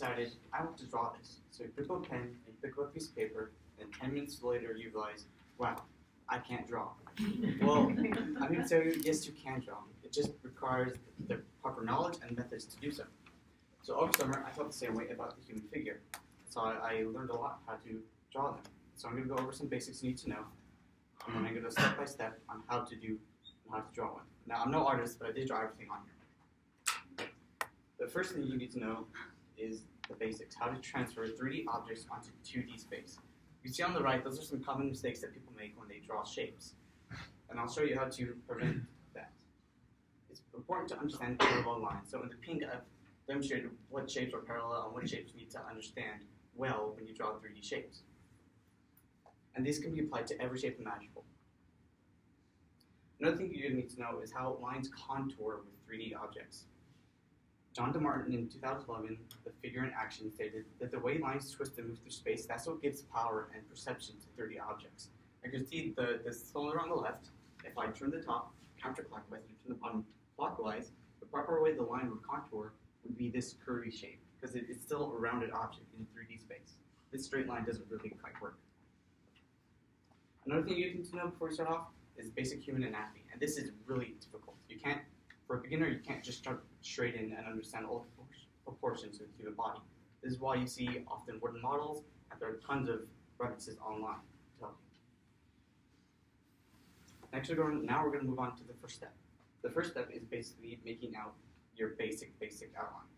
decided, I want to draw this. So you pick up a pen, you pick up a piece of paper, and 10 minutes later you realize, wow, I can't draw. Well, I'm going to tell you, yes, you can draw. It just requires the proper knowledge and methods to do so. So over summer, I felt the same way about the human figure. So I learned a lot how to draw them. So I'm going to go over some basics you need to know, and then I'm going to go step by step on how to draw one. Now, I'm no artist, but I did draw everything on here. The first thing you need to know is the basics, how to transfer 3D objects onto 2D space. You see on the right, those are some common mistakes that people make when they draw shapes. And I'll show you how to prevent that. It's important to understand parallel lines. So in the pink, I've demonstrated what shapes are parallel and what shapes you need to understand well when you draw 3D shapes. And these can be applied to every shape imaginable. Another thing you need to know is how lines contour with 3D objects. John DeMartin in 2011, The Figure in Action, stated that the way lines twist and move through space, that's what gives power and perception to 3D objects. You can see the cylinder on the left. If I turn the top counterclockwise and turn the bottom clockwise, the proper way the line would contour would be this curvy shape, because it's still a rounded object in 3D space. This straight line doesn't really quite work. Another thing you need to know before you start off is basic human anatomy, and this is really difficult. For a beginner, you can't just jump straight in and understand all the proportions of the human body. This is why you see often wooden models, and there are tons of references online to help you. Next, now we're going to move on to the first step. The first step is basically making out your basic outline.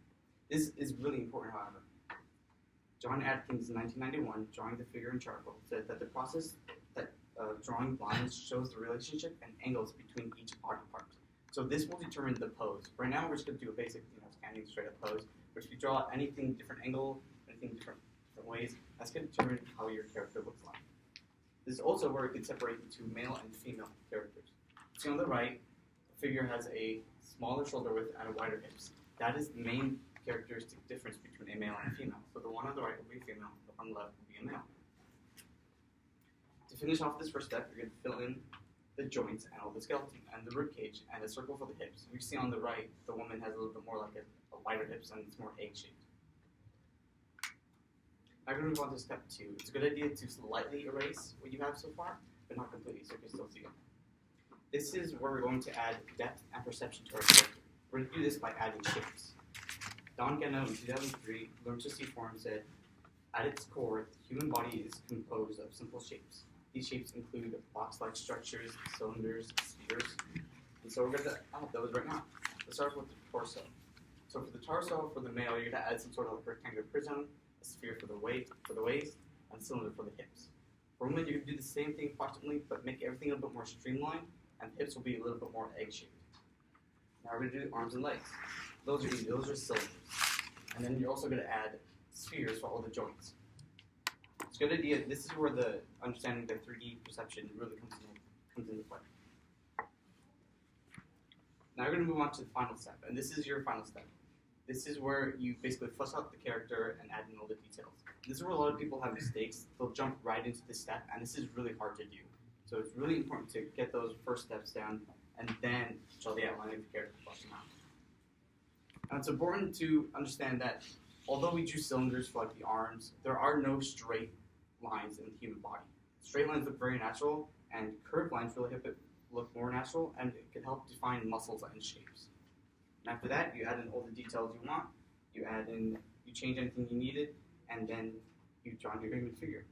This is really important, however. John Atkins in 1991, drawing the figure in charcoal, said that the process of drawing lines shows the relationship and angles between each body part. So this will determine the pose. Right now, we're just going to do a basic, standing straight up pose. But if you draw anything different angle, anything different ways, that's going to determine how your character looks like. This is also where it can separate into male and female characters. See on the right, the figure has a smaller shoulder width and a wider hips. That is the main characteristic difference between a male and a female. So the one on the right will be a female, the one on the left will be a male. To finish off this first step, you're going to fill in the joints and all the skeleton and the rib cage and a circle for the hips. You see on the right, the woman has a little bit more like a wider hips and it's more egg-shaped. Now we're going to move on to step 2. It's a good idea to slightly erase what you have so far, but not completely, so you can still see it. This is where we're going to add depth and perception to our character. We're going to do this by adding shapes. Don Gano in 2003, Learn to See Form, said, at its core, the human body is composed of simple shapes. These shapes include box-like structures, cylinders, spheres, and so we're going to add those right now. Let's start with the torso. So for the torso, for the male, you're going to add some sort of rectangular prism, a sphere for the waist, and a cylinder for the hips. For women, you can do the same thing approximately, but make everything a little bit more streamlined, and the hips will be a little bit more egg-shaped. Now we're going to do arms and legs. Those are easy. Those are cylinders. And then you're also going to add spheres for all the joints. It's a good idea. This is where the understanding the 3D perception really comes into play. Now we're going to move on to the final step, and this is your final step. This is where you basically flesh out the character and add in all the details. This is where a lot of people have mistakes. They'll jump right into this step, and this is really hard to do. So it's really important to get those first steps down and then draw the outline of the character fleshing out. Now it's important to understand that although we drew cylinders for like the arms, there are no straight lines in the human body. Straight lines look very natural, and curved lines really help it look more natural, and it can help define muscles and shapes. And after that, you add in all the details you want, you change anything you needed, and then you draw your human figure.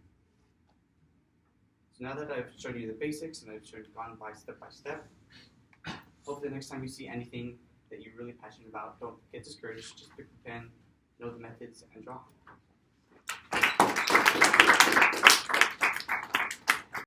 So now that I've shown you the basics and I've gone by step, hopefully the next time you see anything that you're really passionate about, don't get discouraged, just pick the pen, know the methods, and draw.